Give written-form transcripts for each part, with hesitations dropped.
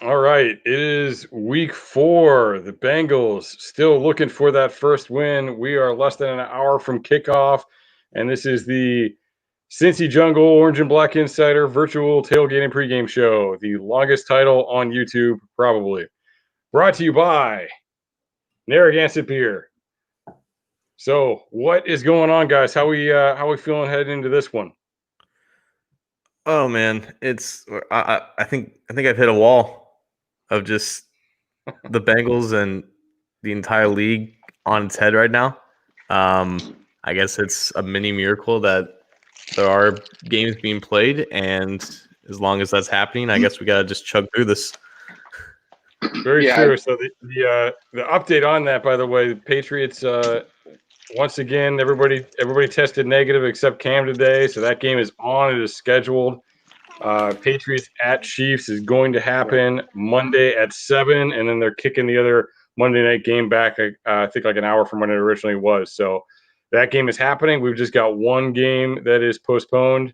All right, it is week 4. The Bengals still looking for that first win. We are less than an hour from kickoff, and this is the Cincy Jungle Orange and Black Insider virtual tailgating pregame show, the longest title on YouTube, probably. Brought to you by Narragansett Beer. So, what is going on, guys? How we feeling heading into this one? Oh man, I think I've hit a wall of just the Bengals and the entire league on its head right now. I guess it's a mini miracle that there are games being played, and as long as that's happening, I guess we gotta just chug through this. Very true. So the update on that, by the way, the Patriots once again everybody tested negative except Cam today, so that game is on. It is scheduled. Patriots at Chiefs is going to happen Monday at 7, and then they're kicking the other Monday night game back. I think like an hour from when it originally was. So that game is happening. We've just got one game that is postponed.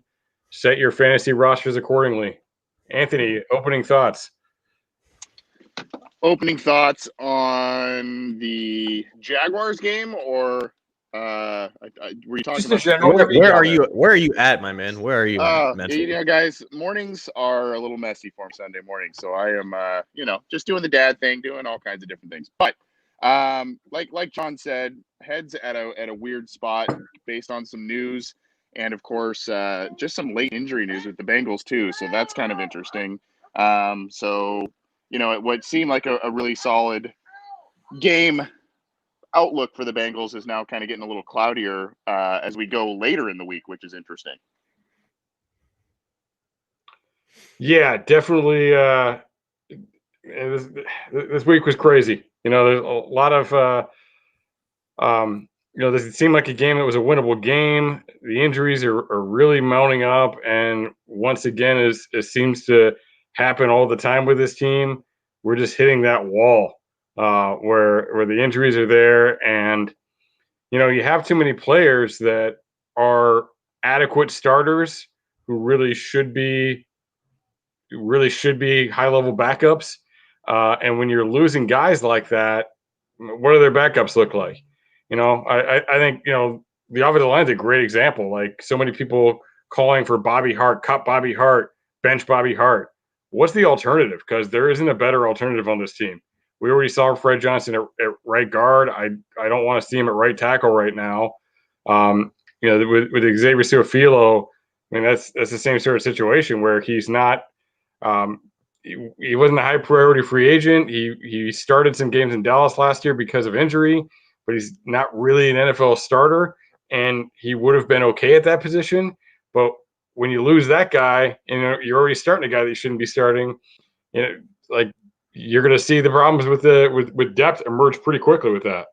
Set your fantasy rosters accordingly. Anthony, opening thoughts. Opening thoughts on the Jaguars game, or were you talking Just in about general, Where are you at, my man? Where are you at mentally? guys, mornings are a little messy for him Sunday morning, so I am, just doing the dad thing, doing all kinds of different things. But like John said, heads at a weird spot based on some news, and of course, just some late injury news with the Bengals too. So that's kind of interesting. What seemed like a really solid game outlook for the Bengals is now kind of getting a little cloudier as we go later in the week, which is interesting. Yeah, definitely. This week was crazy. There's a lot of, this seemed like a game that was a winnable game. The injuries are really mounting up, and once again, it seems to happen all the time with this team. We're just hitting that wall where the injuries are there, and you have too many players that are adequate starters who really should be high level backups. And when you're losing guys like that, what do their backups look like? I think the offensive line is a great example. Like so many people calling for Bobby Hart, cut Bobby Hart, bench Bobby Hart. What's the alternative? Because there isn't a better alternative on this team. We already saw Fred Johnson at right guard. I don't want to see him at right tackle right now. With Xavier Su'a-Filo, I mean that's the same sort of situation where he's not. He wasn't a high priority free agent. He started some games in Dallas last year because of injury, but he's not really an NFL starter, and he would have been okay at that position. But when you lose that guy, and you're already starting a guy that you shouldn't be starting, you're going to see the problems with depth emerge pretty quickly with that.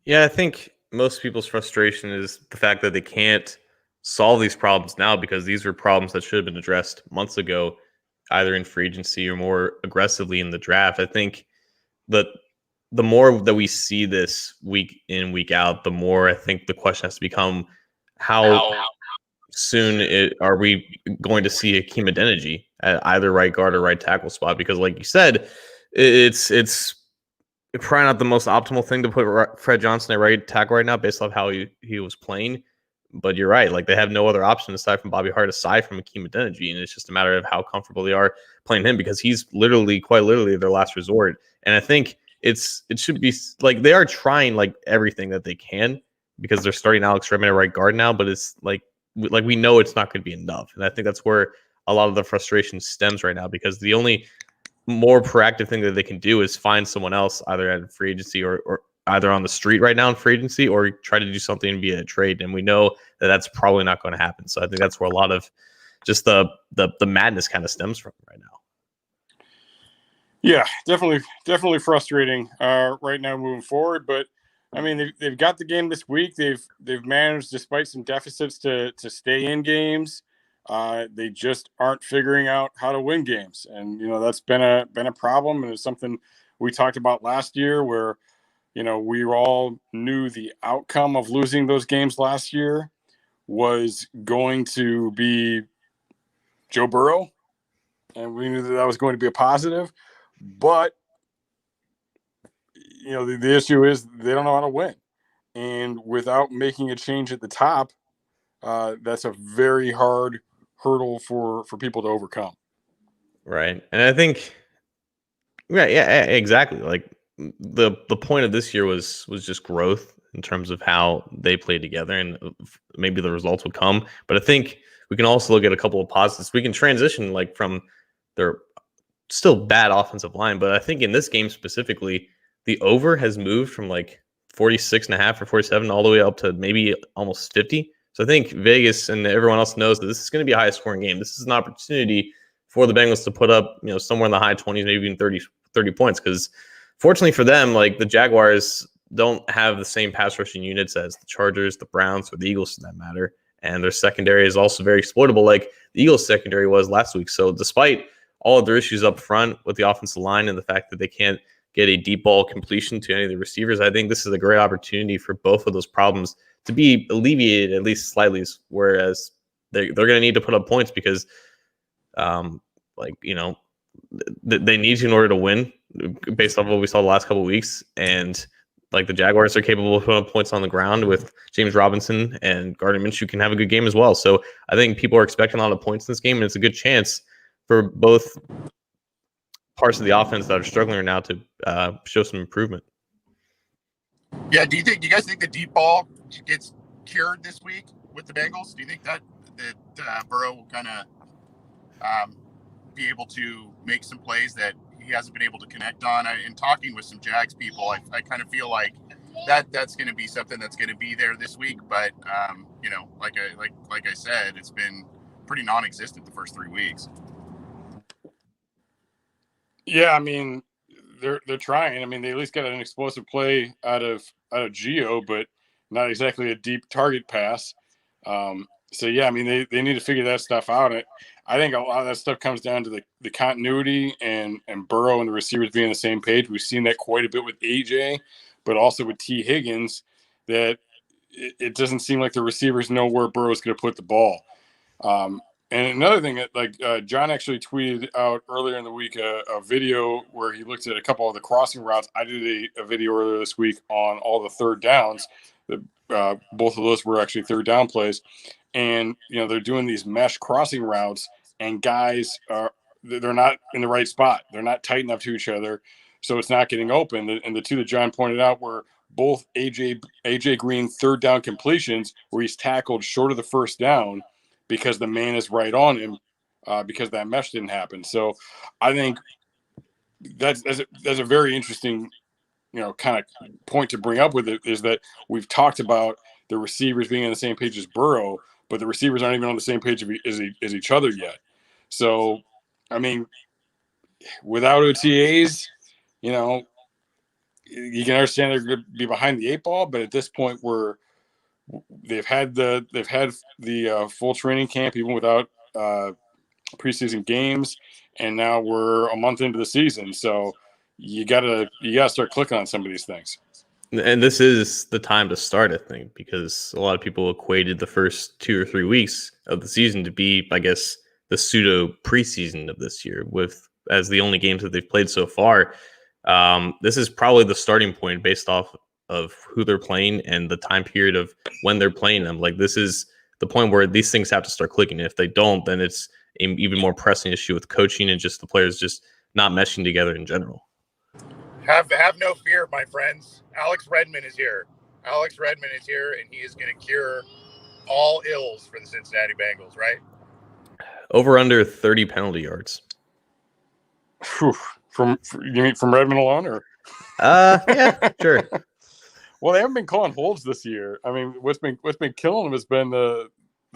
Yeah, I think most people's frustration is the fact that they can't solve these problems now because these were problems that should have been addressed months ago, either in free agency or more aggressively in the draft. I think that the more that we see this week in, week out, the more I think the question has to become how soon are we going to see Hakeem Adeniji at either right guard or right tackle spot? Because like you said, it's probably not the most optimal thing to put Fred Johnson at right tackle right now based off how he was playing. But you're right. Like they have no other option aside from Bobby Hart, aside from Hakeem Adeniji, and it's just a matter of how comfortable they are playing him because he's quite literally their last resort. And I think it should be like they are trying like everything that they can because they're starting Alex Redmond at right guard now, but it's like we know it's not going to be enough. And I think that's where a lot of the frustration stems right now because the only more proactive thing that they can do is find someone else either at free agency or either on the street right now in free agency or try to do something via a trade. And we know that that's probably not going to happen. So I think that's where a lot of just the madness kind of stems from right now. Yeah, definitely frustrating right now moving forward. But I mean, they've got the game this week. They've managed, despite some deficits, to stay in games. They just aren't figuring out how to win games, and that's been a problem, and it's something we talked about last year where we all knew the outcome of losing those games last year was going to be Joe Burrow and we knew that was going to be a positive. But the issue is they don't know how to win, and without making a change at the top, that's a very hard hurdle for people to overcome. Right, and I think, yeah, exactly. Like the point of this year was just growth in terms of how they played together, and maybe the results would come. But I think we can also look at a couple of positives. We can transition like from their still bad offensive line, but I think in this game specifically, the over has moved from like 46.5 or 47 all the way up to maybe almost 50. So I think Vegas and everyone else knows that this is going to be a high scoring game. This is an opportunity for the Bengals to put up, somewhere in the high 20s, maybe even 30 points. Because fortunately for them, like the Jaguars don't have the same pass rushing units as the Chargers, the Browns, or the Eagles for that matter. And their secondary is also very exploitable, like the Eagles secondary was last week. So despite all of their issues up front with the offensive line and the fact that they can't get a deep ball completion to any of the receivers, I think this is a great opportunity for both of those problems to be alleviated at least slightly, whereas they're going to need to put up points because they need to in order to win based off what we saw the last couple of weeks. And like the Jaguars are capable of putting up points on the ground with James Robinson, and Gardner Minshew can have a good game as well. So I think people are expecting a lot of points in this game, and it's a good chance for both parts of the offense that are struggling right now to show some improvement. Yeah, do you guys think the deep ball gets cured this week with the Bengals? Do you think that Burrow will kind of be able to make some plays that he hasn't been able to connect on? In talking with some Jags people, I kind of feel like that's going to be something that's going to be there this week. But like I said, it's been pretty non-existent the first 3 weeks. Yeah, I mean, they're trying. I mean, they at least got an explosive play out of Gio, but not exactly a deep target pass. So yeah, I mean, they need to figure that stuff out. I think a lot of that stuff comes down to the continuity and Burrow and the receivers being on the same page. We've seen that quite a bit with AJ, but also with T. Higgins, that it doesn't seem like the receivers know where Burrow's going to put the ball. And another thing that John actually tweeted out earlier in the week a video where he looked at a couple of the crossing routes. I did a video earlier this week on all the third downs. Both of those were actually third down plays. And, they're doing these mesh crossing routes, and guys they're not in the right spot. They're not tight enough to each other, so it's not getting open. And the two that John pointed out were both AJ Green third down completions where he's tackled short of the first down because the man is right on him because that mesh didn't happen. So I think that's a very interesting, kind of point to bring up with it, is that we've talked about the receivers being on the same page as Burrow, but the receivers aren't even on the same page as each other yet. So, I mean, without OTAs, you can understand they're going to be behind the 8 ball, but at this point they've had the full training camp even without preseason games, and now we're a month into the season. So you gotta start clicking on some of these things. And this is the time to start, I think, because a lot of people equated the first 2 or 3 weeks of the season to be, I guess, the pseudo preseason of this year, as the only games that they've played so far. This is probably the starting point based off of who they're playing and the time period of when they're playing them. Like, this is the point where these things have to start clicking. If they don't, then it's an even more pressing issue with coaching and just the players just not meshing together in general. Have no fear, my friends. Alex Redmond is here. Alex Redmond is here, and he is going to cure all ills for the Cincinnati Bengals, right? Over under 30 penalty yards. Whew. You mean from Redmond alone, or? Yeah, sure. Well, they haven't been calling holds this year. I mean, what's been killing them has been the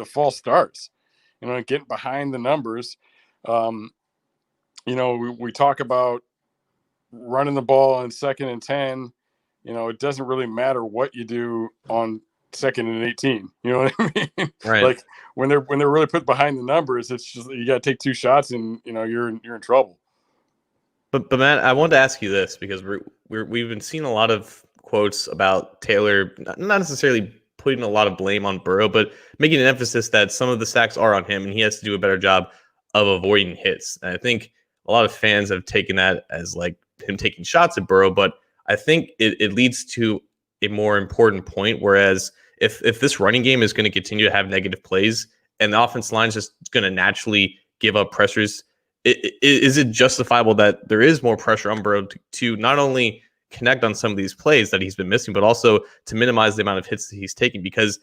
false starts. Getting behind the numbers. We talk about running the ball on 2nd and 10. It doesn't really matter what you do on 2nd and 18. You know what I mean? Right. Like when they're really put behind the numbers, it's just you got to take 2 shots and you're in trouble. But Matt, I wanted to ask you this because we've been seeing a lot of quotes about Taylor, not necessarily putting a lot of blame on Burrow, but making an emphasis that some of the sacks are on him and he has to do a better job of avoiding hits. And I think a lot of fans have taken that as like him taking shots at Burrow, but I think it leads to a more important point. Whereas if this running game is going to continue to have negative plays and the offensive line is just going to naturally give up pressures, is it justifiable that there is more pressure on Burrow to not only connect on some of these plays that he's been missing, but also to minimize the amount of hits that he's taking? Because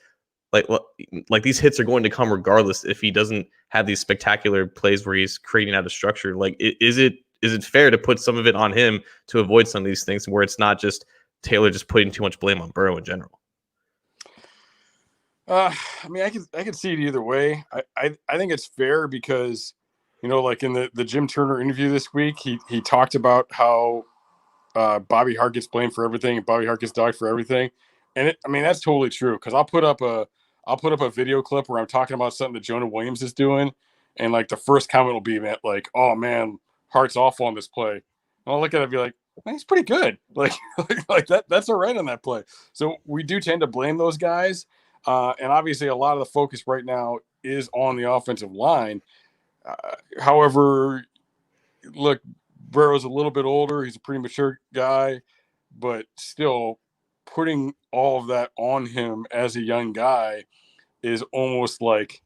like these hits are going to come regardless if he doesn't have these spectacular plays where he's creating out of structure. Like, is it fair to put some of it on him to avoid some of these things where it's not just Taylor just putting too much blame on Burrow in general? I mean, I can see it either way. I think it's fair because, like in the Jim Turner interview this week, he talked about how Bobby Hart gets blamed for everything and Bobby Hart gets dogged for everything. And I mean, that's totally true. Cause I'll put up a video clip where I'm talking about something that Jonah Williams is doing. And like the first comment will be like, "Oh man, Hart's awful on this play." And I'll look at it and be like, "Man, he's pretty good." Like that's all right on that play. So we do tend to blame those guys. And obviously a lot of the focus right now is on the offensive line. However, look, Burrow's a little bit older. He's a pretty mature guy, but still putting all of that on him as a young guy is almost like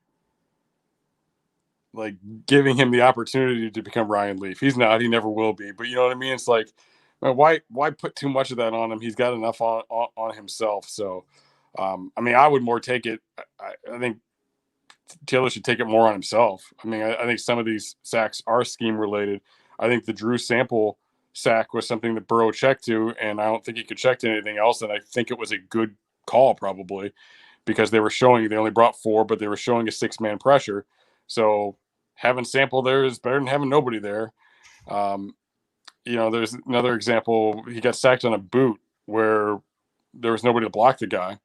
giving him the opportunity to become Ryan Leaf. He's not, he never will be, but you know what I mean? It's like, man, why put too much of that on him? He's got enough on himself. So, I mean, I would more take it. I think Taylor should take it more on himself. I mean, I think some of these sacks are scheme related. I think the Drew Sample sack was something that Burrow checked to, and I don't think he could check to anything else. And I think it was a good call probably because they only brought 4, but they were showing a 6-man pressure. So having Sample there is better than having nobody there. There's another example. He got sacked on a boot where there was nobody to block the guy.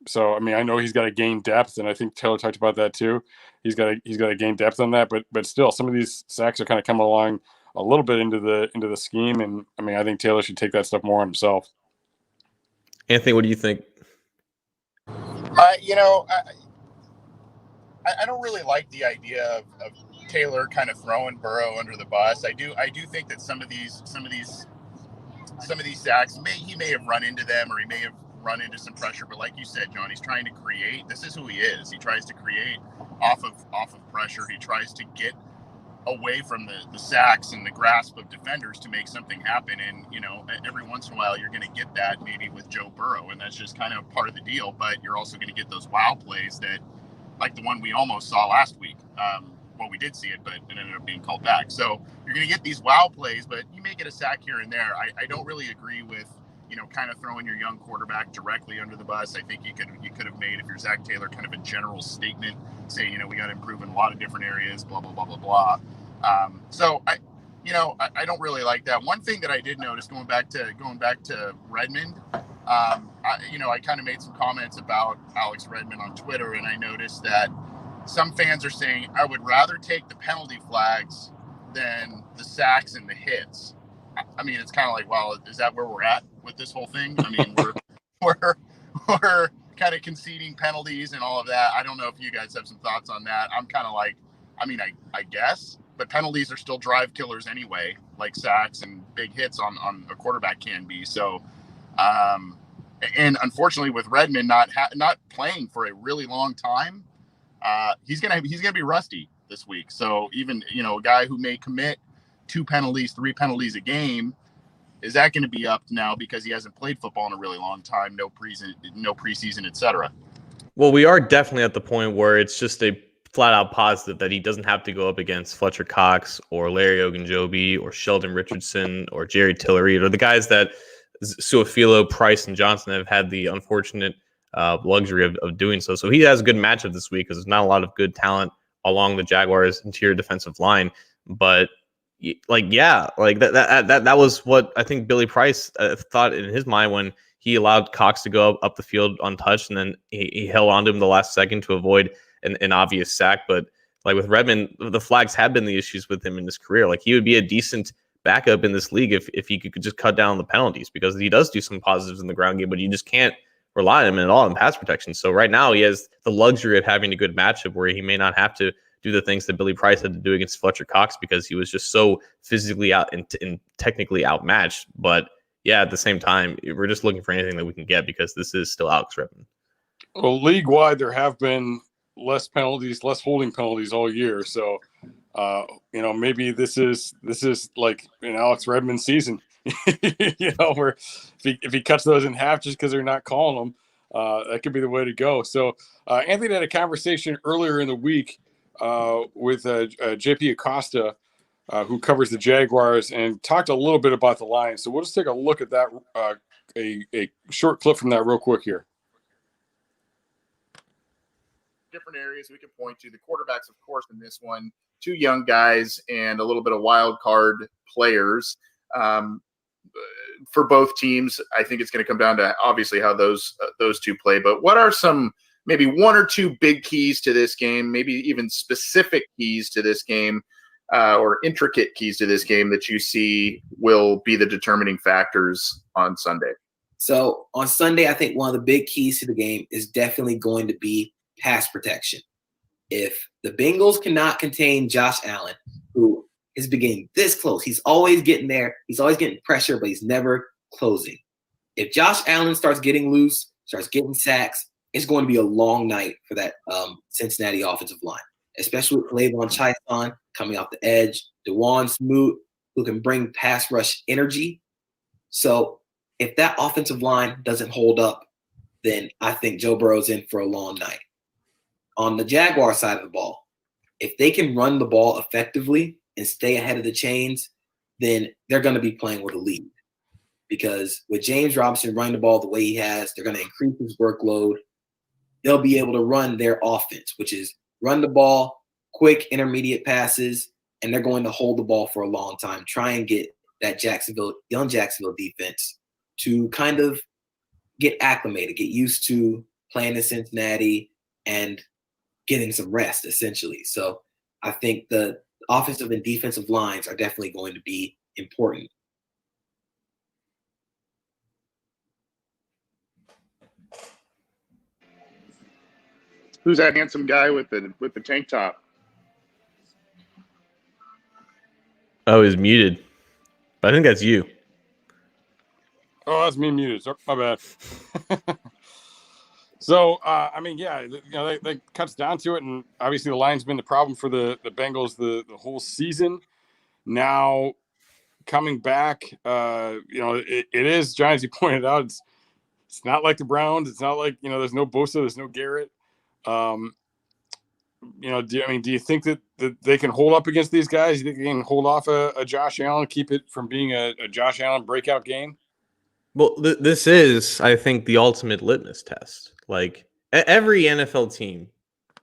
So, I mean, I know he's got to gain depth, and I think Taylor talked about that too. He's got to gain depth on that, but still, some of these sacks are kind of coming along a little bit into the scheme, and I mean, I think Taylor should take that stuff more on himself. Anthony, what do you think? I don't really like the idea of Taylor kind of throwing Burrow under the bus. I do think that some of these sacks he may have run into them, or he may have run into some pressure, but like you said, John, he's trying to create. This is who he is. He tries to create off of pressure. He tries to get away from the sacks and the grasp of defenders to make something happen. And every once in a while you're going to get that maybe with Joe Burrow, and that's just kind of part of the deal. But you're also going to get those wow plays that, like the one we almost saw last week. Well, we did see it, but it ended up being called back. So you're going to get these wow plays, but you may get a sack here and there. I don't really agree with kind of throwing your young quarterback directly under the bus. I think you could have made, if you're Zach Taylor, kind of a general statement saying, we got to improve in a lot of different areas, blah, blah, blah, blah, blah. So I don't really like that. One thing that I did notice going back to Redmond, I kind of made some comments about Alex Redmond on Twitter, and I noticed that some fans are saying, I would rather take the penalty flags than the sacks and the hits. I mean, it's kind of like, well, is that where we're at with this whole thing? I mean, we're kind of conceding penalties and all of that. I don't know if you guys have some thoughts on that. I'm kind of like, I mean, I guess, but penalties are still drive killers anyway, like sacks and big hits on a quarterback can be. So, and unfortunately with Redmond not playing for a really long time, he's gonna be rusty this week. So even a guy who may commit 2 penalties, 3 penalties a game, is that going to be up now because he hasn't played football in a really long time, no preseason, etc. Well, we are definitely at the point where it's just a flat out positive that he doesn't have to go up against Fletcher Cox or Larry Ogunjobi or Sheldon Richardson or Jerry Tillery, or the guys that Suafilo, Price, and Johnson have had the unfortunate luxury of doing so. So he has a good matchup this week because there's not a lot of good talent along the Jaguars' interior defensive line. But that was what I think Billy Price thought in his mind when he allowed Cox to go up the field untouched, and then he held on to him the last second to avoid an obvious sack. But like with Redmond, the flags have been the issues with him in his career. Like he would be a decent backup in this league if he could just cut down the penalties, because he does do some positives in the ground game, but you just can't rely on him at all in pass protection. So right now he has the luxury of having a good matchup where he may not have to do the things that Billy Price had to do against Fletcher Cox because he was just so physically out and technically outmatched. But yeah, at the same time, we're just looking for anything that we can get because this is still Alex Redmond. Well, league-wide, there have been less penalties, less holding penalties all year. So, maybe this is like an Alex Redmond season, where if he cuts those in half just because they're not calling them, that could be the way to go. So, Anthony had a conversation earlier in the week with JP Acosta, who covers the Jaguars, and talked a little bit about the Lions. So we'll just take a look at that, a short clip from that real quick here. Different areas we can point to. The quarterbacks, of course, in this one, 2 young guys and a little bit of wild card players. For both teams, I think it's going to come down to obviously how those 2 play. But what are some maybe 1 or 2 big keys to this game, maybe even specific keys to this game, or intricate keys to this game that you see will be the determining factors on Sunday? So on Sunday, I think one of the big keys to the game is definitely going to be pass protection. If the Bengals cannot contain Josh Allen, who is beginning this close, he's always getting there. He's always getting pressure, but he's never closing. If Josh Allen starts getting loose, starts getting sacks, it's going to be a long night for that Cincinnati offensive line, especially with K'Lavon Chaisson coming off the edge, DeJuan Smoot, who can bring pass rush energy. So if that offensive line doesn't hold up, then I think Joe Burrow's in for a long night. On the Jaguar side of the ball, if they can run the ball effectively and stay ahead of the chains, then they're going to be playing with a lead. Because with James Robinson running the ball the way he has, they're going to increase his workload. They'll be able to run their offense, which is run the ball, quick intermediate passes, and they're going to hold the ball for a long time, try and get that young Jacksonville defense to kind of get acclimated, get used to playing in Cincinnati and getting some rest, essentially. So I think the offensive and defensive lines are definitely going to be important. Who's that handsome guy with the tank top? Oh, he's muted. But I think that's you. Oh, that's me muted. Sorry, my bad. So, that cuts down to it. And obviously the line's been the problem for the Bengals the whole season. Now coming back, it is, John, as you pointed out, it's not like the Browns. It's not like, there's no Bosa, there's no Garrett. Do you think that they can hold up against these guys? Do you think they can hold off a Josh Allen, keep it from being a Josh Allen breakout game? Well, this is, I think, the ultimate litmus test. Like, every NFL team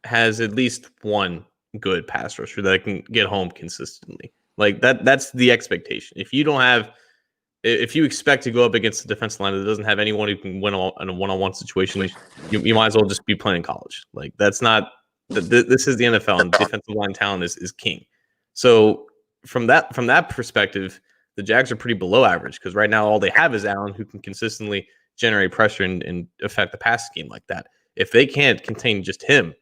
has at least one good pass rusher that can get home consistently. Like, that's the expectation. If you expect to go up against a defensive line that doesn't have anyone who can win in a one-on-one situation, you might as well just be playing college. Like, that's not – this is the NFL, and defensive line talent is king. So from that perspective, the Jags are pretty below average because right now all they have is Allen, who can consistently generate pressure and affect the pass scheme like that. If they can't contain just him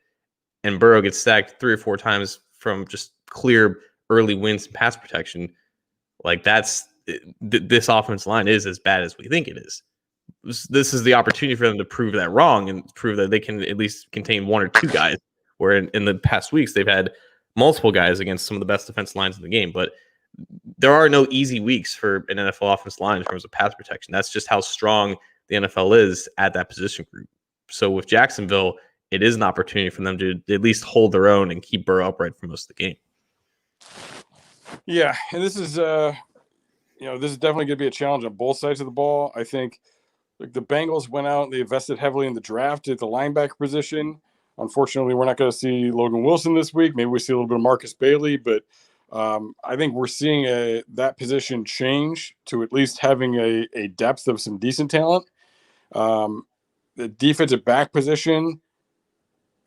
and Burrow gets stacked 3 or 4 times from just clear early wins and pass protection, like this offensive line is as bad as we think it is. This is the opportunity for them to prove that wrong and prove that they can at least contain 1 or 2 guys, where in the past weeks they've had multiple guys against some of the best defense lines in the game. But there are no easy weeks for an NFL offensive line in terms of pass protection. That's just how strong the NFL is at that position group. So with Jacksonville, it is an opportunity for them to at least hold their own and keep Burrow upright for most of the game. Yeah, and this is definitely going to be a challenge on both sides of the ball. I think the Bengals went out and they invested heavily in the draft at the linebacker position. Unfortunately, we're not going to see Logan Wilson this week. Maybe we see a little bit of Marcus Bailey, but I think we're seeing that position change to at least having a depth of some decent talent. The defensive back position,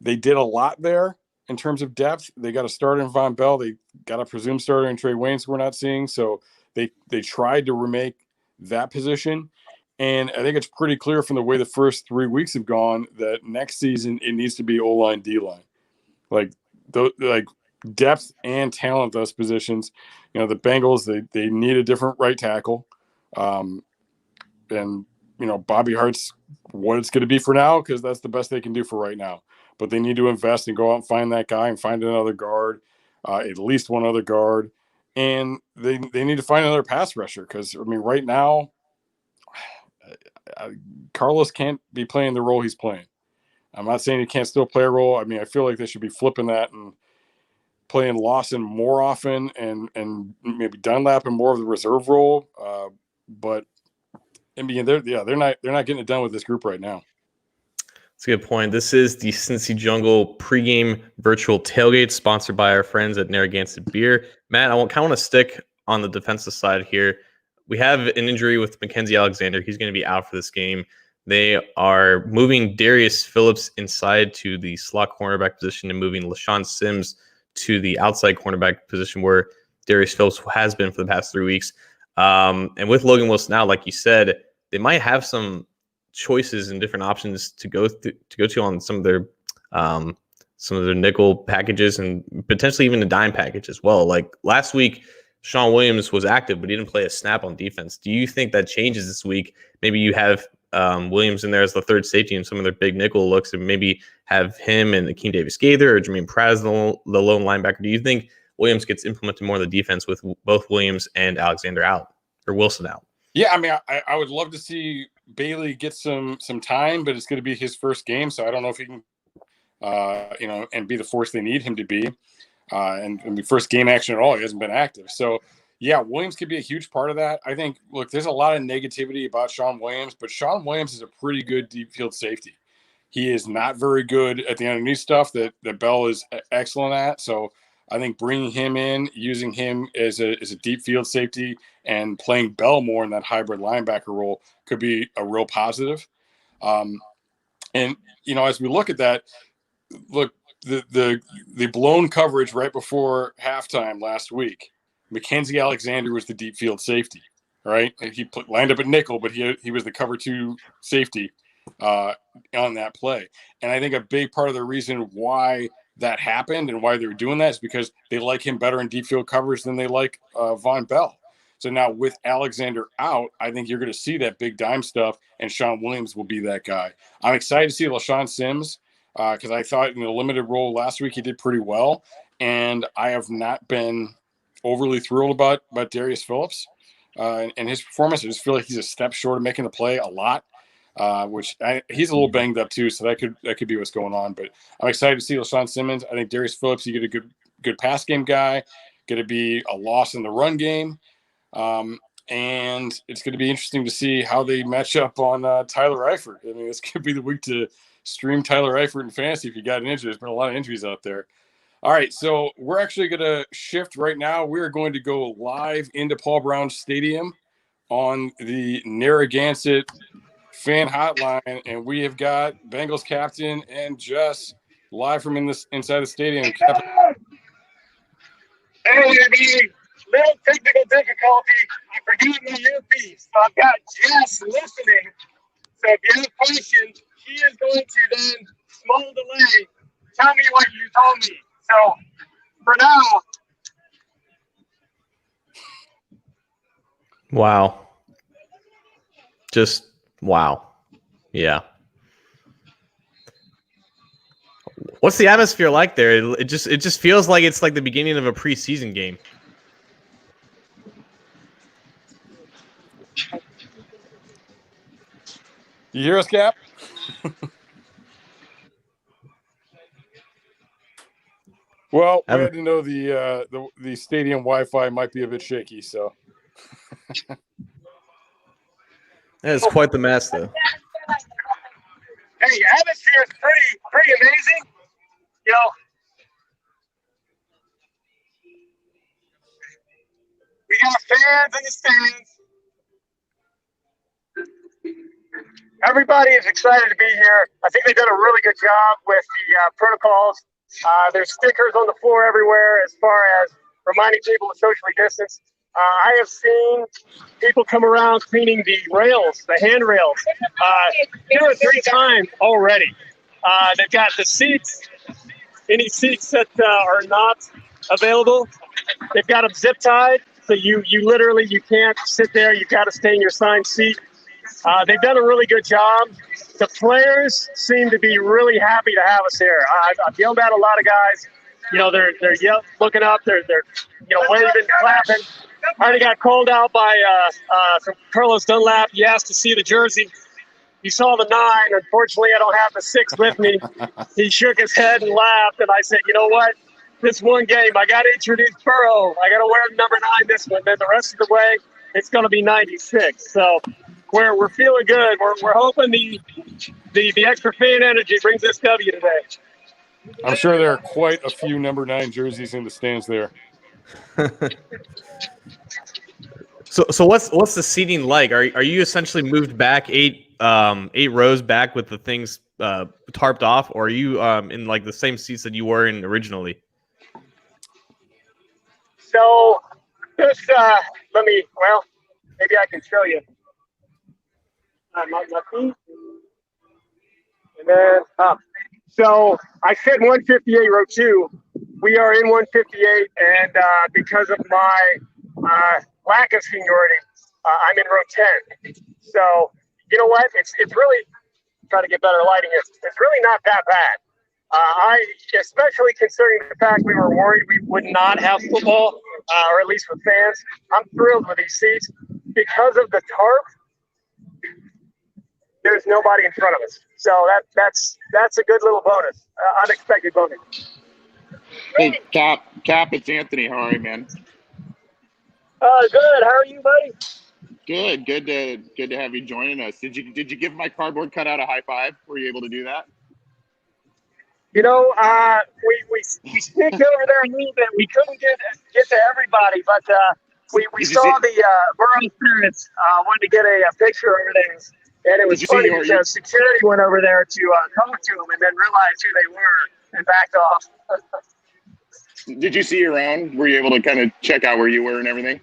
they did a lot there in terms of depth. They got a starter in Von Bell. They got a presumed starter in Trey Waynes we're not seeing. So they tried to remake that position. And I think it's pretty clear from the way the first 3 weeks have gone that next season it needs to be O-line, D-line. Like like depth and talent at those positions. You know, the Bengals, they need a different right tackle. And, you know, Bobby Hart's what it's going to be for now because that's the best they can do for right now. But they need to invest and go out and find that guy and find another guard, at least one other guard. And they need to find another pass rusher because, I mean, right now, Carlos can't be playing the role he's playing. I'm not saying he can't still play a role. I mean, I feel like they should be flipping that and playing Lawson more often and maybe Dunlap in more of the reserve role. But I mean, they're not getting it done with this group right now. That's a good point. This is the Cincy Jungle pregame virtual tailgate sponsored by our friends at Narragansett Beer. Matt, I kind of want to stick on the defensive side here. We have an injury with Mackenzie Alexander. He's going to be out for this game. They are moving Darius Phillips inside to the slot cornerback position and moving LaShawn Sims to the outside cornerback position where Darius Phillips has been for the past 3 weeks. And with Logan Wilson now, like you said, they might have some choices and different options to go to on some of their nickel packages and potentially even a dime package as well. Like last week, Sean Williams was active, but he didn't play a snap on defense. Do you think that changes this week? Maybe you have Williams in there as the third safety in some of their big nickel looks, and maybe have him and Akeem Davis-Gaither or Jermaine Pratt as the lone linebacker. Do you think Williams gets implemented more in the defense with both Williams and Alexander out or Wilson out? Yeah, I mean, I would love to see Bailey get some time, but it's going to be his first game, so I don't know if he can, and be the force they need him to be. And the first game action at all, he hasn't been active. So, yeah, Williams could be a huge part of that. I think, look, there's a lot of negativity about Sean Williams, but Sean Williams is a pretty good deep field safety. He is not very good at the underneath stuff that Bell is excellent at. So I think bringing him in, using him as a deep field safety and playing Bell more in that hybrid linebacker role could be a real positive. And, you know, as we look at that, look, the blown coverage right before halftime last week, Mackenzie Alexander was the deep field safety, right? And he lined up at nickel, but he was the cover 2 safety on that play. And I think a big part of the reason why that happened and why they were doing that is because they like him better in deep field coverage than they like Von Bell. So now with Alexander out, I think you're going to see that big dime stuff, and Sean Williams will be that guy. I'm excited to see LaShawn Sims because I thought in a limited role last week he did pretty well, and I have not been overly thrilled about Darius Phillips and his performance. I just feel like he's a step short of making the play a lot, he's a little banged up too, so that could be what's going on. But I'm excited to see LaShawn Simmons. I think Darius Phillips, you get a good pass game guy, going to be a loss in the run game. And it's going to be interesting to see how they match up on Tyler Eifert. I mean, this could be the week to stream Tyler Eifert in fantasy if you got an injury. There's been a lot of injuries out there. All right, so we're actually going to shift right now. We're going to go live into Paul Brown Stadium on the Narragansett fan hotline, and we have got Bengals captain and Jess live from inside the stadium. Hey, little technical difficulty. I forgot my earpiece, so I've got Jess listening. So if you have questions, he is going to then, small delay, tell me what you told me. So for now. Wow. Just wow. Yeah. What's the atmosphere like there? It just feels like it's like the beginning of a preseason game. You hear us, Cap? Well, we had to know the stadium Wi-Fi might be a bit shaky, so. That is quite the mess, though. Hey, atmosphere is pretty amazing. You know, we got fans in the stands. Everybody is excited to be here. I think they've done a really good job with the protocols. There's stickers on the floor everywhere as far as reminding people to socially distance. I have seen people come around cleaning the rails, the handrails, 2 or 3 times already. They've got the seats any seats that are not available. They've got them zip tied, so you literally you can't sit there. You've got to stay in your assigned seat. They've done a really good job. The players seem to be really happy to have us here. I've yelled at a lot of guys. You know, they're looking up. They're waving, clapping. I already got called out by from Carlos Dunlap. He asked to see the jersey. He saw the 9. Unfortunately, I don't have the 6 with me. He shook his head and laughed, and I said, you know what? This one game, I got to introduce Burrow. I got to wear number 9 this one. Then the rest of the way, it's going to be 96. So we're feeling good. We're hoping the extra fan energy brings this W today. I'm sure there are quite a few number 9 jerseys in the stands there. So what's the seating like? Are you essentially moved back 8 rows back with the things tarped off, or are you in like the same seats that you were in originally? So just maybe I can show you. My feet, and then up. So I sit 158 row 2. We are in 158, and because of my lack of seniority, I'm in row 10. So you know what? It's really trying to get better lighting here. It's really not that bad. Especially considering the fact we were worried we would not have football, or at least with fans. I'm thrilled with these seats because of the tarp. There's nobody in front of us, so that's a good little bonus, unexpected bonus. Hey, Cap, it's Anthony. How are you, man? Good. How are you, buddy? Good to have you joining us. Did you give my cardboard cutout a high five? Were you able to do that? You know, we sneaked over there a little bit. We couldn't get to everybody, but we saw the Burrow Spirits wanted to get a picture over there. And it was funny because security went over there to talk to them and then realized who they were and backed off. Did you see around? Were you able to kind of check out where you were and everything?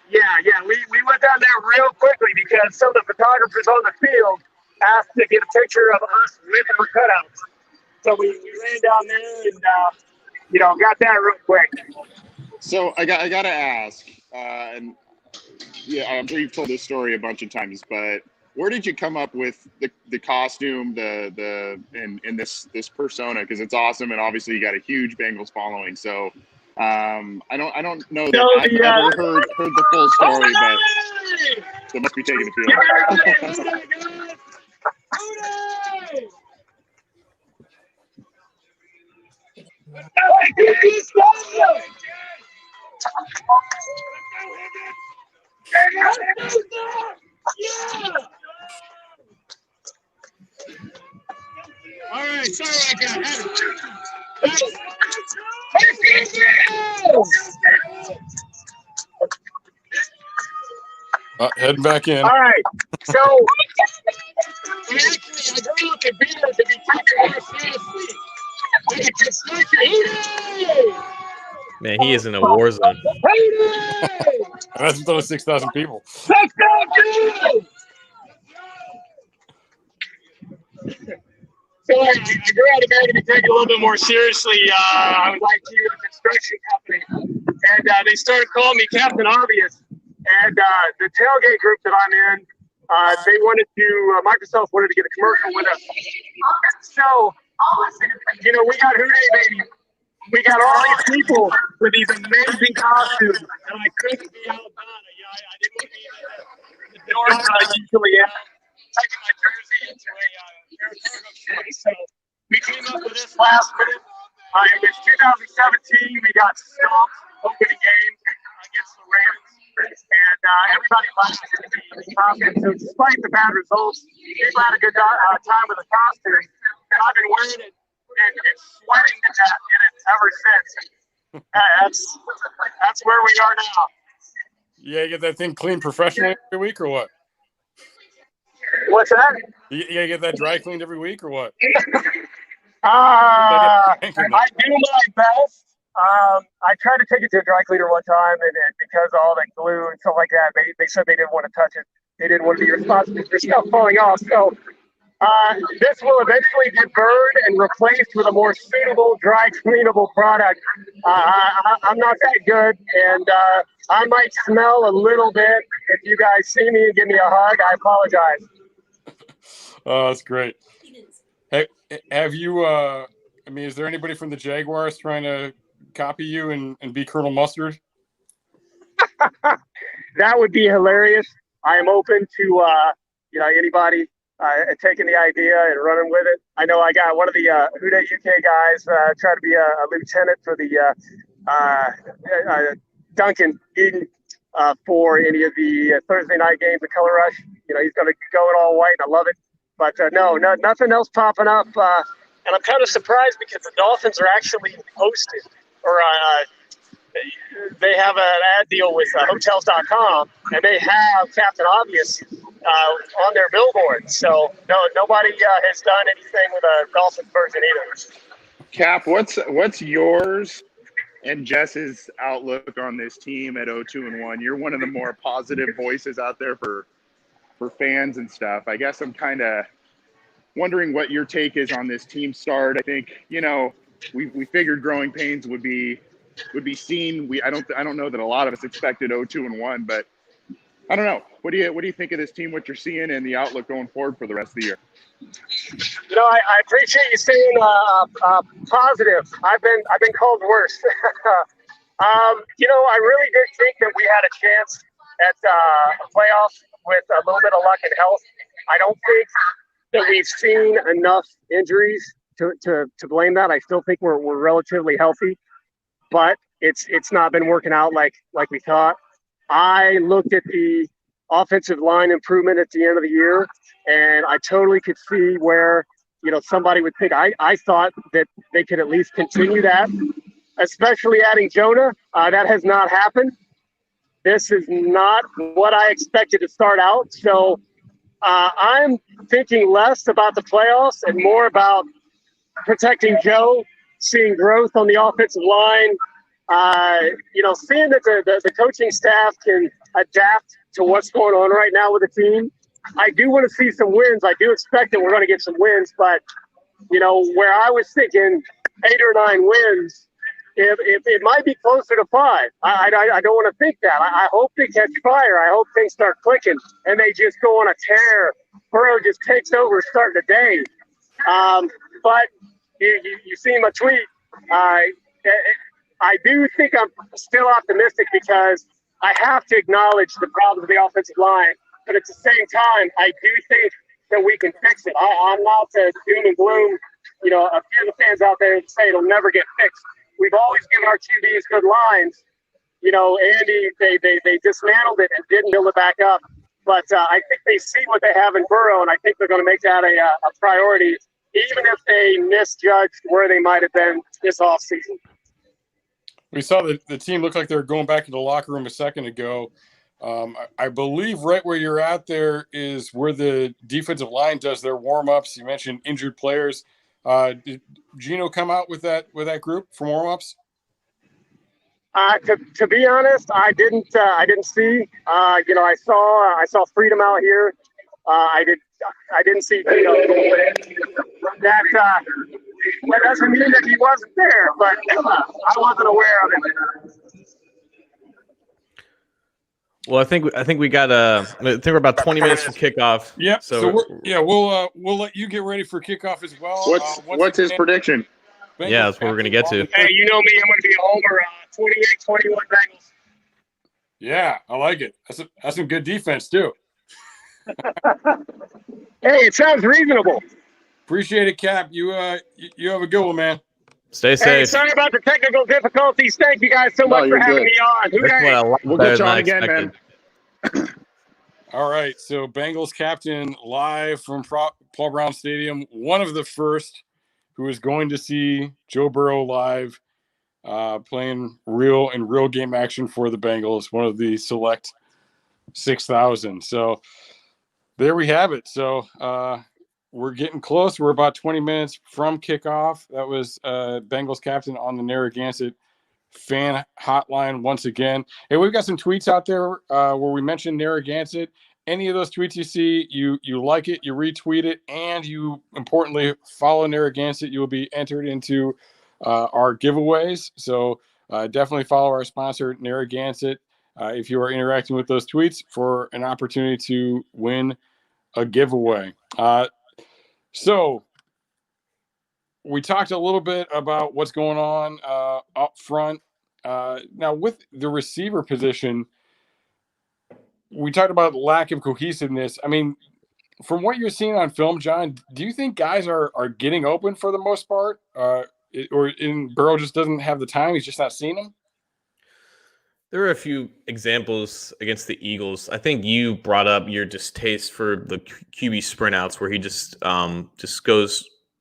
Yeah. We went down there real quickly because some of the photographers on the field asked to get a picture of us with our cutouts. So we ran down there and, got that real quick. So I got to ask, and yeah, I'm sure you've told this story a bunch of times, but where did you come up with the costume, and this persona? Because it's awesome, and obviously you got a huge Bengals following. So I don't know that I've ever heard the full story, but they must be taking the field. All right, sorry about that. Heading back in. All right, so I grew up in Beer to be taken more seriously. Man, he is in a war zone. That's with those 6,000 people. Let's go, So I grew out of Beer to be taken a little bit more seriously. I was like to a construction company, and they started calling me Captain Obvious. And the tailgate group that I'm in, they wanted to, Microsoft wanted to get a commercial with us. So, we got Houday Baby. We got all these people with these amazing costumes, and I couldn't be outdone. I didn't want to be the door that I usually am, taking my jersey into a cargo short. So we came up with this last minute. It was 2017. We got stomped opening game against the Ravens. And everybody liked the costume. So despite the bad results, people had a good time with the costume. And I've been wearing it and sweating to death in it ever since. That's where we are now. Yeah, you get that thing cleaned professionally every week or what? What's that? You get that dry cleaned every week or what? I do my best. I tried to take it to a dry cleaner one time, and because of all the glue and stuff like that, they said they didn't want to touch it. They didn't want to be responsible for stuff falling off. So This will eventually get burned and replaced with a more suitable, dry, cleanable product. I'm not that good, and I might smell a little bit. If you guys see me and give me a hug, I apologize. Oh, that's great. Hey, have you? Is there anybody from the Jaguars trying to copy you and be Colonel Mustard? That would be hilarious. I am open to anybody taking the idea and running with it. I know I got one of the Huda UK guys try to be a lieutenant for the Duncan Eden for any of the Thursday night games of Color Rush. He's going to go in all white, and I love it. But no, nothing else popping up. And I'm kind of surprised because the Dolphins are actually hosted, or they have an ad deal with Hotels.com, and they have Captain Obvious on their billboard. So nobody has done anything with a Dolphins version either. Cap, what's yours and Jess's outlook on this team at 0-2-1? You're one of the more positive voices out there for fans and stuff. I guess I'm kind of wondering what your take is on this team start. I think, we figured growing pains would be seen. I don't know that a lot of us expected 0-2-1, but I don't know. What do you think of this team, what you're seeing, and the outlook going forward for the rest of the year? I appreciate you saying positive. I've been called worse. I really did think that we had a chance at a playoff with a little bit of luck and health. I don't think that we've seen enough injuries to blame that. I still think we're relatively healthy, but it's not been working out like we thought. I looked at the offensive line improvement at the end of the year, and I totally could see where somebody would think. I thought that they could at least continue that, especially adding Jonah. That has not happened. This is not what I expected to start out. So I'm thinking less about the playoffs and more about protecting Joe, seeing growth on the offensive line, seeing that the coaching staff can adapt to what's going on right now with the team. I do want to see some wins. I do expect that we're going to get some wins, but, where I was thinking 8 or 9 wins, it might be closer to 5. I don't want to think that. I hope they catch fire. I hope things start clicking and they just go on a tear. Burrow just takes over starting the day. But you see my tweet. I do think I'm still optimistic because I have to acknowledge the problems of the offensive line. But at the same time, I do think that we can fix it. I'm not the doom and gloom. A few of the fans out there say it'll never get fixed. We've always given our QBs good lines. Andy, they dismantled it and didn't build it back up. But I think they see what they have in Burrow, and I think they're going to make that a priority, even if they misjudged where they might have been this offseason. We saw the team look like they were going back to the locker room a second ago. I believe right where you're at there is where the defensive line does their warm-ups. You mentioned injured players. Did Gino come out with that group for warm-ups? To be honest, I didn't see. I saw Freedom out here. I didn't see Gino. That doesn't mean that he wasn't there, but I wasn't aware of it. Well, I think we got I think we're about 20 minutes from kickoff. Yeah. So we'll let you get ready for kickoff as well. What's his prediction? Yeah, that's what we're gonna get to. Hey, you know me, I'm gonna be a homer. 28-21 Bengals. Yeah, I like it. That's some good defense too. Hey, it sounds reasonable. Appreciate it, Cap. You have a good one, man. Stay safe. Hey, sorry about the technical difficulties. Thank you guys so much for having me on. We'll get you on again, man. All right. So Bengals captain live from Paul Brown Stadium. One of the first who is going to see Joe Burrow live playing real game action for the Bengals. One of the select 6,000. So there we have it. So we're getting close. We're about 20 minutes from kickoff. That was Bengals captain on the Narragansett fan hotline once again. Hey, we've got some tweets out there where we mentioned Narragansett any of those tweets you see, you like it, you retweet it, and you importantly follow Narragansett. You will be entered into our giveaways. So definitely follow our sponsor, Narragansett, if you are interacting with those tweets for an opportunity to win a giveaway. So we talked a little bit about what's going on up front. Now with the receiver position, we talked about lack of cohesiveness. I mean, from what you're seeing on film, John, do you think guys are getting open for the most part, or Burrow just doesn't have the time? He's just not seeing them. There were a few examples against the Eagles. I think you brought up your distaste for the QB sprint outs, where he just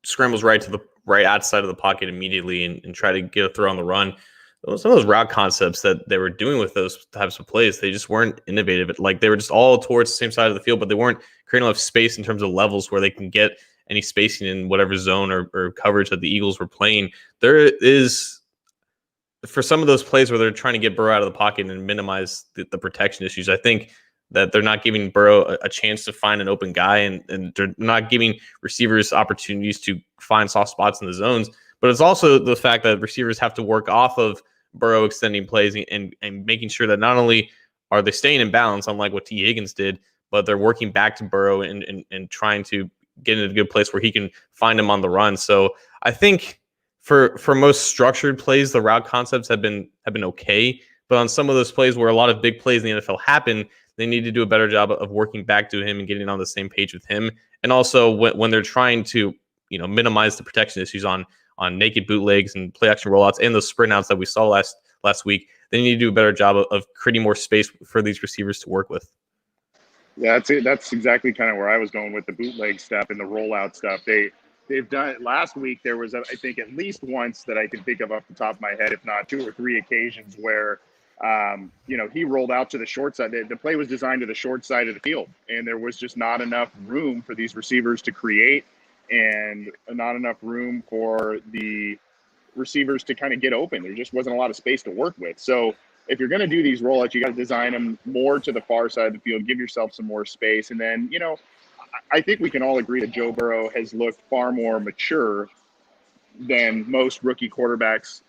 scrambles right to the right outside of the pocket immediately and try to get a throw on the run. Some of those route concepts that they were doing with those types of plays, they just weren't innovative. Like they were just all towards the same side of the field, but they weren't creating enough space in terms of levels where they can get any spacing in whatever zone or coverage that the Eagles were playing. There is, for some of those plays where they're trying to get Burrow out of the pocket and minimize the protection issues, I think that they're not giving Burrow a chance to find an open guy, and they're not giving receivers opportunities to find soft spots in the zones. But it's also the fact that receivers have to work off of Burrow extending plays and making sure that not only are they staying in balance, unlike what T. Higgins did, but they're working back to Burrow and trying to get in a good place where he can find him on the run. So I think for most structured plays, the route concepts have been okay. But on some of those plays where a lot of big plays in the NFL happen, they need to do a better job of working back to him and getting on the same page with him. And also when they're trying to minimize the protection issues on naked bootlegs and play action rollouts and those sprint outs that we saw last week, they need to do a better job of creating more space for these receivers to work with. Yeah, that's it. That's exactly kind of where I was going with the bootleg stuff and the rollout stuff. They've done it last week. There was, I think, at least once that I can think of off the top of my head, if not 2 or 3 occasions where, he rolled out to the short side. The play was designed to the short side of the field, and there was just not enough room for these receivers to create and not enough room for the receivers to kind of get open. There just wasn't a lot of space to work with. So if you're going to do these rollouts, you got to design them more to the far side of the field, give yourself some more space. And then, I think we can all agree that Joe Burrow has looked far more mature than most rookie quarterbacks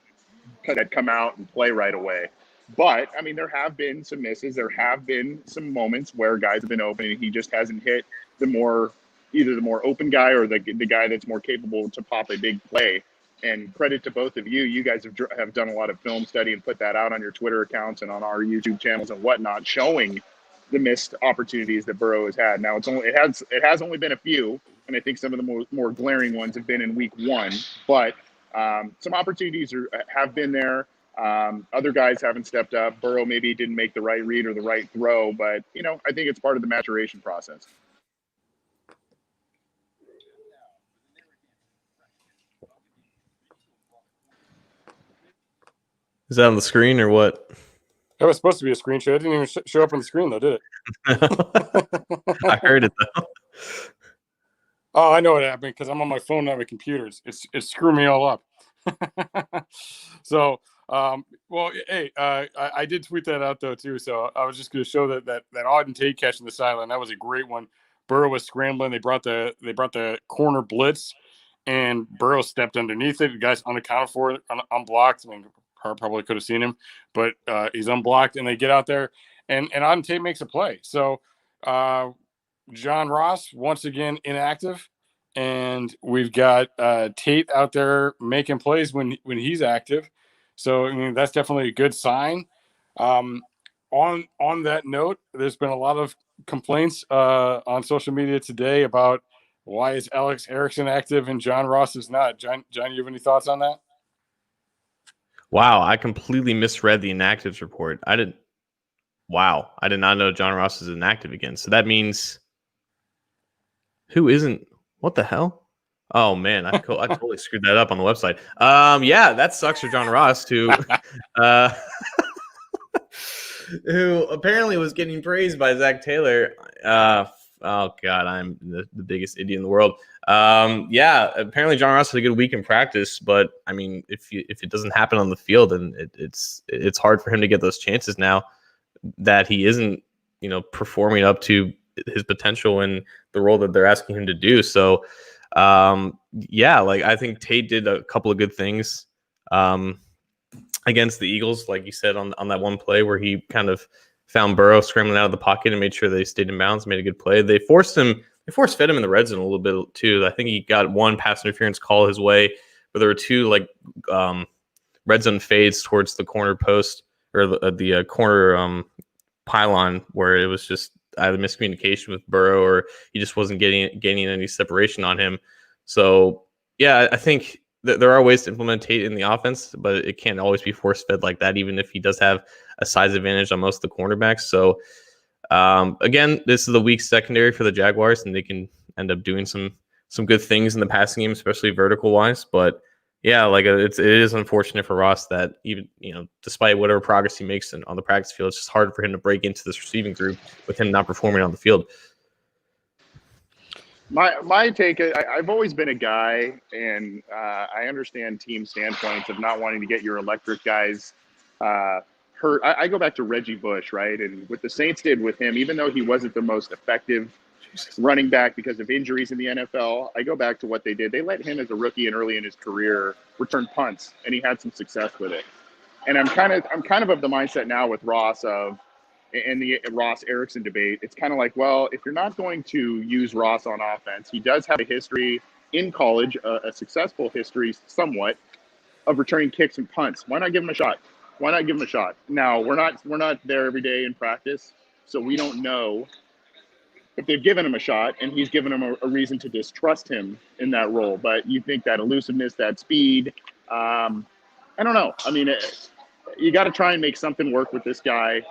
that come out and play right away. But, I mean, there have been some misses. There have been some moments where guys have been open and he just hasn't hit either the more open guy or the guy that's more capable to pop a big play. And credit to both of you. You guys have done a lot of film study and put that out on your Twitter accounts and on our YouTube channels and whatnot, showing the missed opportunities that Burrow has had. Now it has only been a few, and I think some of the more glaring ones have been in week 1. But some opportunities have been there. Other guys haven't stepped up. Burrow maybe didn't make the right read or the right throw, but I think it's part of the maturation process. Is that on the screen or what? That was supposed to be a screenshot. It didn't even show up on the screen, though, did it? I heard it, though. Oh, I know what happened because I'm on my phone, not my computer. It's screwing me all up. So, hey, I did tweet that out, though, too. So I was just going to show that Auden Tate catch in the sideline. That was a great one. Burrow was scrambling. They brought the corner blitz, and Burrow stepped underneath it. The guy's unaccounted for, unblocked. I mean, probably could have seen him, but he's unblocked, and they get out there, and Auden Tate makes a play. So John Ross, once again, inactive, and we've got Tate out there making plays when he's active. So, I mean, that's definitely a good sign. On that note, there's been a lot of complaints on social media today about why is Alex Erickson active and John Ross is not. John, you have any thoughts on that? Wow, I completely misread the inactives report. I did not know John Ross is inactive again. So that means who isn't? What the hell? Oh man, I totally screwed that up on the website. Yeah, that sucks for John Ross who apparently was getting praised by Zach Taylor. Oh God, I'm the biggest idiot in the world. Yeah, apparently John Ross had a good week in practice, but I mean, if it doesn't happen on the field, then it's hard for him to get those chances now that he isn't, performing up to his potential in the role that they're asking him to do. So, like I think Tate did a couple of good things against the Eagles, like you said on that one play where he kind of found Burrow scrambling out of the pocket and made sure they stayed in bounds, made a good play. They force-fed him in the red zone a little bit too. I think he got one pass interference call his way, but there were two red zone fades towards the corner post or the corner pylon where it was just either miscommunication with Burrow or he just wasn't gaining any separation on him. So yeah, I think there are ways to implement Tate in the offense, but it can't always be force-fed like that, even if he does have a size advantage on most of the cornerbacks. So again, this is the weak secondary for the Jaguars, and they can end up doing some good things in the passing game, especially vertical-wise. But yeah, it is unfortunate for Ross that even despite whatever progress he makes on the practice field, it's just hard for him to break into this receiving group with him not performing on the field. My take, I've always been a guy, and I understand team standpoints of not wanting to get your electric guys hurt. I go back to Reggie Bush, right? And what the Saints did with him, even though he wasn't the most effective running back because of injuries in the NFL, I go back to what they did. They let him as a rookie and early in his career return punts, and he had some success with it. And I'm kind of the mindset now with Ross in the Ross Erickson debate. It's kind of like, well, if you're not going to use Ross on offense, he does have a history in college, a successful history somewhat of returning kicks and punts. Why not give him a shot? Why not give him a shot? Now, we're not there every day in practice, so we don't know if they've given him a shot and he's given him a reason to distrust him in that role. But you think that elusiveness, that speed, I don't know. I mean, you got to try and make something work with this guy.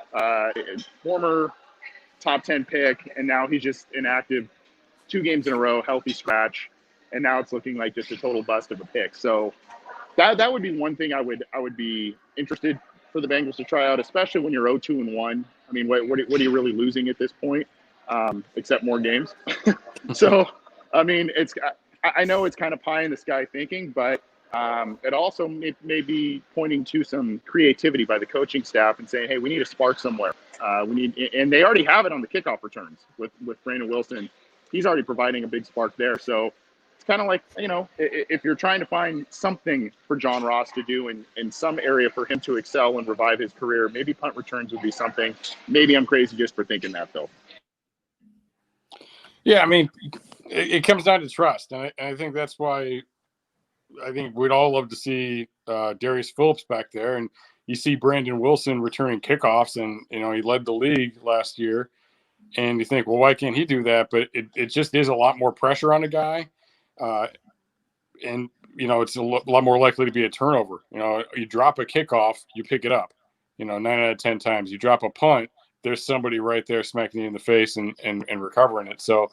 Former top 10 pick, and now he's just inactive 2 games in a row, healthy scratch, and now it's looking like just a total bust of a pick. So that would be one thing I would be interested for the Bengals to try out, especially when you're 0-2-1. I mean, what are you really losing at this point, except more games? So, I mean, I know it's kind of pie in the sky thinking, but it also may be pointing to some creativity by the coaching staff and saying, hey, we need a spark somewhere. And they already have it on the kickoff returns with Brandon Wilson. He's already providing a big spark there. So it's kind of like, if you're trying to find something for John Ross to do in some area for him to excel and revive his career, maybe punt returns would be something. Maybe I'm crazy just for thinking that, though. Yeah, I mean, it comes down to trust. And I think that's why I think we'd all love to see Darius Phillips back there. And you see Brandon Wilson returning kickoffs, and, he led the league last year. And you think, well, why can't he do that? But it just is a lot more pressure on a guy. And, it's a lot more likely to be a turnover. You drop a kickoff, you pick it up, 9 out of 10 times. You drop a punt, there's somebody right there smacking you in the face and recovering it. So,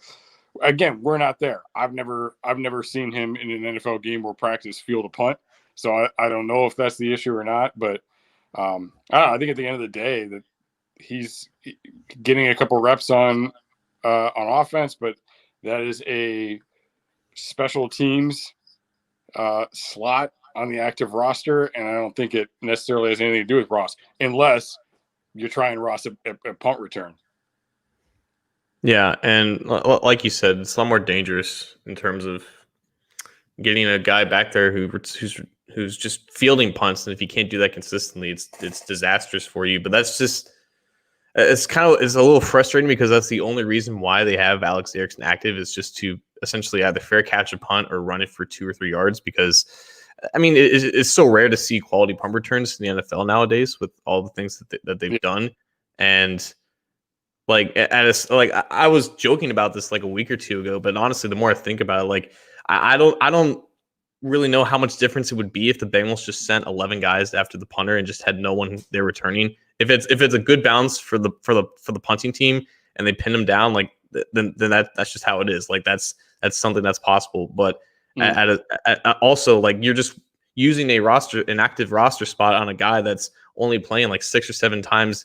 again, we're not there. I've never seen him in an NFL game where practice field a punt. So I don't know if that's the issue or not. But I don't know, I think at the end of the day that he's getting a couple reps on offense, but that is a special teams slot on the active roster, and I don't think it necessarily has anything to do with Ross, unless you're trying Ross at punt return. Yeah, and like you said, it's a lot more dangerous in terms of getting a guy back there who's just fielding punts, and if you can't do that consistently, it's disastrous for you. But that's just it's a little frustrating because that's the only reason why they have Alex Erickson active is just to essentially either fair catch a punt or run it for 2 or 3 yards. Because I mean, it's so rare to see quality punt returns in the NFL nowadays with all the things that they've done. And I was joking about this like a week or two ago, but honestly, the more I think about it, like I don't really know how much difference it would be if the Bengals just sent 11 guys after the punter and just had no one they're returning. If it's a good bounce for the punting team and they pin them down, like then that's just how it is. Like that's something that's possible. But also, like, you're just using an active roster spot on a guy that's only playing like 6 or 7 times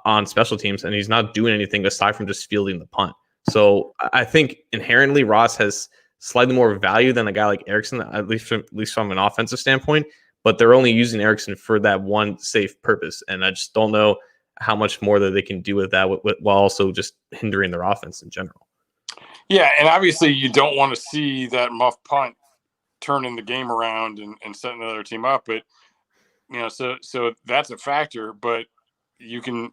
on special teams, and he's not doing anything aside from just fielding the punt. So I think inherently Ross has slightly more value than a guy like Erickson, at least from an offensive standpoint. But they're only using Erickson for that one safe purpose, and I just don't know how much more that they can do with that while also just hindering their offense in general. Yeah, and obviously you don't want to see that muff punt turning the game around and setting another team up, but so that's a factor. But you can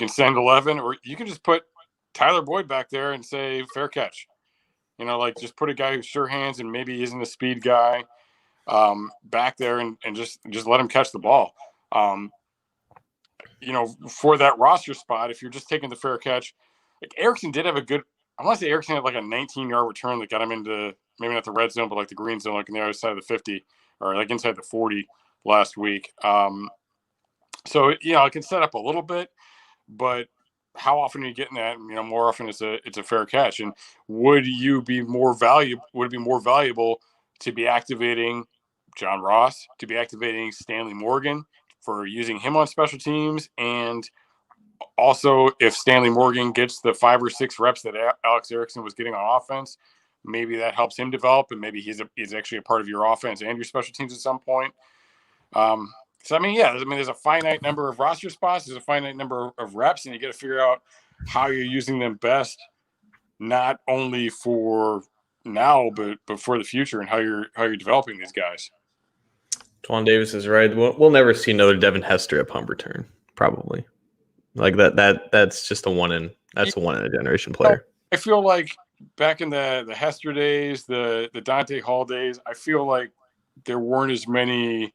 send 11, or you can just put Tyler Boyd back there and say fair catch. Like just put a guy who's sure hands and maybe isn't a speed guy back there and just let him catch the ball. For that roster spot, if you're just taking the fair catch, like Erickson did have a good. I want to say Erickson had like a 19-yard return that got him into maybe not the red zone, but like the green zone, like on the other side of the 50 or like inside the 40 last week. So it can set up a little bit, but how often are you getting that? More often it's a fair catch. And would it be more valuable to be activating John Ross, to be activating Stanley Morgan for using him on special teams? And also, if Stanley Morgan gets the 5 or 6 reps that Alex Erickson was getting on offense, maybe that helps him develop, and maybe he's actually a part of your offense and your special teams at some point. There's a finite number of roster spots, there's a finite number of reps, and you got to figure out how you're using them best, not only for now, but for the future, and how you're developing these guys. Twan Davis is right. We'll never see another Devin Hester at punt return, probably. Like that's just a one in a generation player. I feel like back in the Hester days, the Dante Hall days, I feel like there weren't as many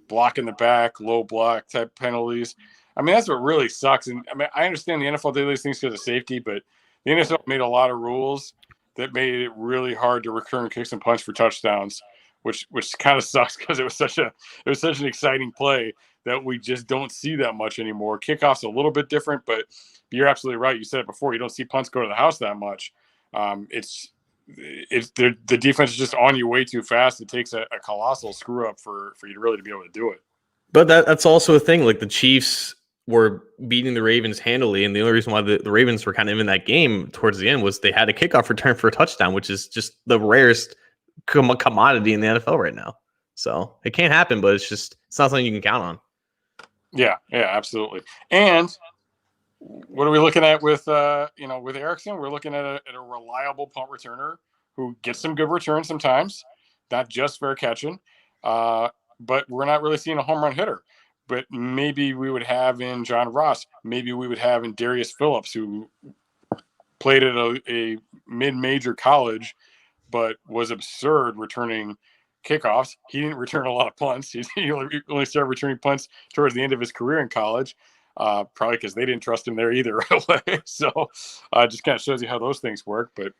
block in the back, low block type penalties. I mean, that's what really sucks. And I mean, I understand the NFL did these things because of safety, but the NFL made a lot of rules that made it really hard to return kicks and punts for touchdowns, which kind of sucks because it was such an exciting play that we just don't see that much anymore. Kickoff's a little bit different, but you're absolutely right. You said it before. You don't see punts go to the house that much. The defense is just on you way too fast. It takes a colossal screw up for you to really be able to do it. But that's also a thing. Like the Chiefs were beating the Ravens handily, and the only reason why the Ravens were kind of in that game towards the end was they had a kickoff return for a touchdown, which is just the rarest commodity in the NFL right now. So it can't happen, but it's not something you can count on. Yeah, absolutely. And what are we looking at with Erickson? We're looking at a reliable punt returner who gets some good returns sometimes, not just fair catching. But we're not really seeing a home run hitter. But maybe we would have in John Ross. Maybe we would have in Darius Phillips, who played at a mid-major college, but was absurd returning kickoffs. He didn't return a lot of punts. He only started returning punts towards the end of his career in college, probably because they didn't trust him there either right away. So just kind of shows you how those things work. But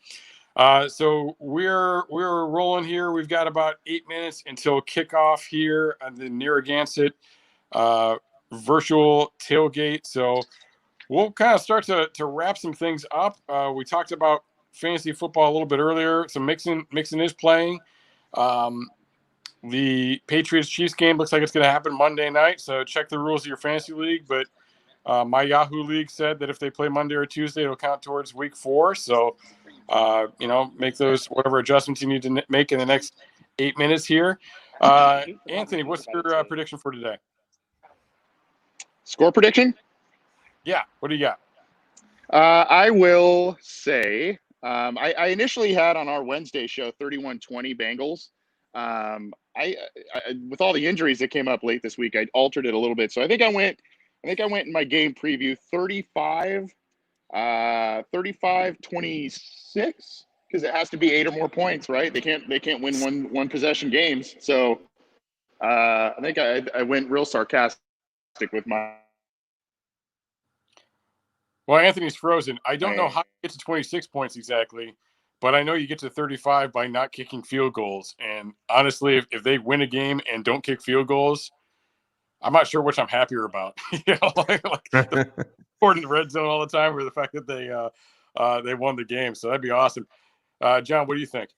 so we're rolling here. We've got about 8 minutes until kickoff here on the Narragansett virtual tailgate. So we'll kind of start to wrap some things up. We talked about fantasy football a little bit earlier. So Mixon is playing. The Patriots-Chiefs game looks like it's going to happen Monday night, so check the rules of your fantasy league. But my Yahoo League said that if they play Monday or Tuesday, it'll count towards week 4. So, make those whatever adjustments you need to make in the next 8 minutes here. Anthony, what's your prediction for today? Score prediction? Yeah, what do you got? I will say I initially had on our Wednesday show 31-20 Bengals. I with all the injuries that came up late this week, I altered it a little bit. So I think I went in my game preview 35-26 because it has to be 8 or more points, right? They can't win one possession games. So I think I went real sarcastic with my. Well, Anthony's frozen. I don't know how you get to 26 points exactly, but I know you get to 35 by not kicking field goals. And honestly, if they win a game and don't kick field goals, I'm not sure which I'm happier about. Like the important red zone all the time, or the fact that they won the game. So that'd be awesome. John, what do you think?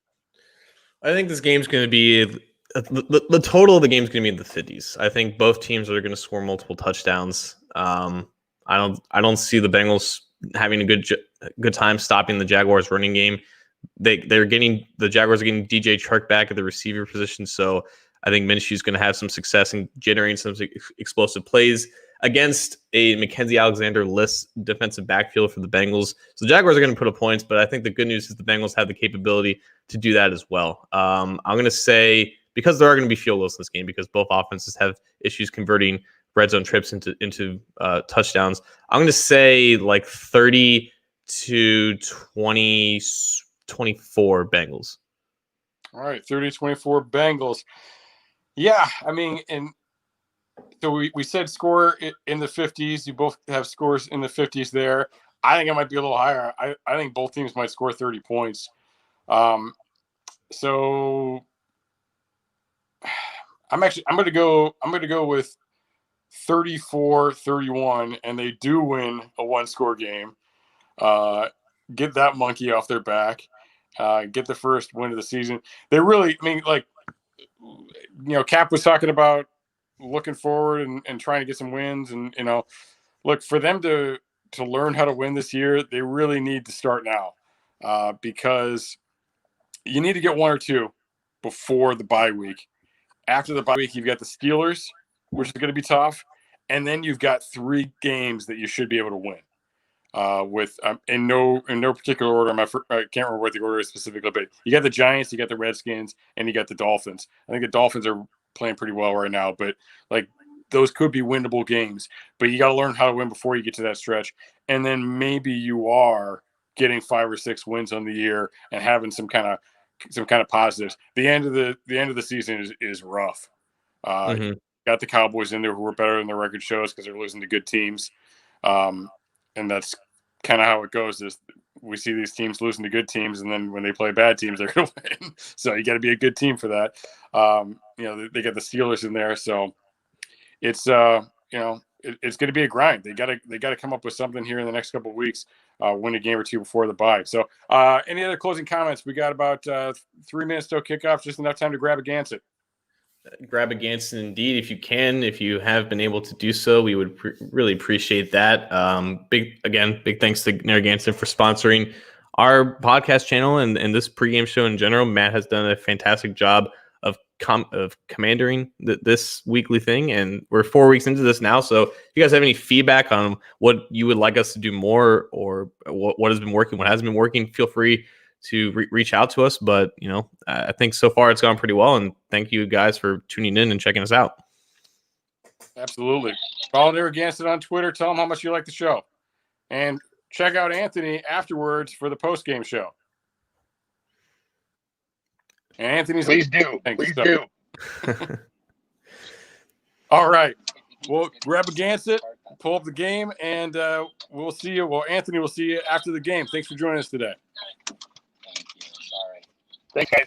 I think this game's going to be the total of the game is going to be in the 50s. I think both teams are going to score multiple touchdowns. I don't see the Bengals having a good time stopping the Jaguars running game. The Jaguars are getting DJ Chark back at the receiver position, so I think Minshew's going to have some success in generating some explosive plays. against a Mackenzie Alexander-less defensive backfield for the Bengals. So the Jaguars are going to put up points, but I think the good news is the Bengals have the capability to do that as well. I'm going to say, because there are going to be field goals in this game, because both offenses have issues converting red zone trips into touchdowns, I'm going to say like 30 to 24 Bengals. All right, 30-24 Bengals. Yeah, I mean, and so we said score in the 50s. You both have scores in the 50s there. I think it might be a little higher. I think both teams might score 30 points. So I'm going to go with 34-31, and they do win a one-score game. Get that monkey off their back. Get the first win of the season. They really, I mean, like, Cap was talking about looking forward and trying to get some wins, and look, for them to learn how to win this year, they really need to start now, because you need to get one or two before the bye week. After the bye week, you've got the Steelers, which is going to be tough, and then you've got 3 games that you should be able to win. With in no particular order. I can't remember what the order is specifically, but you got the Giants, you got the Redskins, and you got the Dolphins. I think the Dolphins are playing pretty well right now, but like those could be winnable games. But you got to learn how to win before you get to that stretch, and then maybe you are getting 5 or 6 wins on the year and having some kind of positives. The end of the season is rough. Got the Cowboys in there who are better than their record shows because they're losing to good teams. And that's kind of how it goes. Is we see these teams losing to good teams, and then when they play bad teams, they're going to win. So you got to be a good team for that. They got the Steelers in there, so it's it's going to be a grind. They got to come up with something here in the next couple of weeks. Win a game or two before the bye. So any other closing comments? We got about 3 minutes till kickoff, just enough time to grab a Gansett. Grab a Ganson indeed if you can. If you have been able to do so, we would really appreciate that. Big thanks to Narragansett for sponsoring our podcast channel and this pregame show in general. Matt has done a fantastic job of commanding this weekly thing, and we're 4 weeks into this now. So if you guys have any feedback on what you would like us to do more, or what has been working, what hasn't been working, feel free to reach out to us. But I think so far it's gone pretty well, and thank you guys for tuning in and checking us out. Absolutely. Follow Narragansett on Twitter. Tell them how much you like the show, and check out Anthony afterwards for the post-game show. And Anthony's please do. All right. Well, grab a Gansett, pull up the game, and we'll see you. Well, Anthony will see you after the game. Thanks for joining us today. Thanks, guys.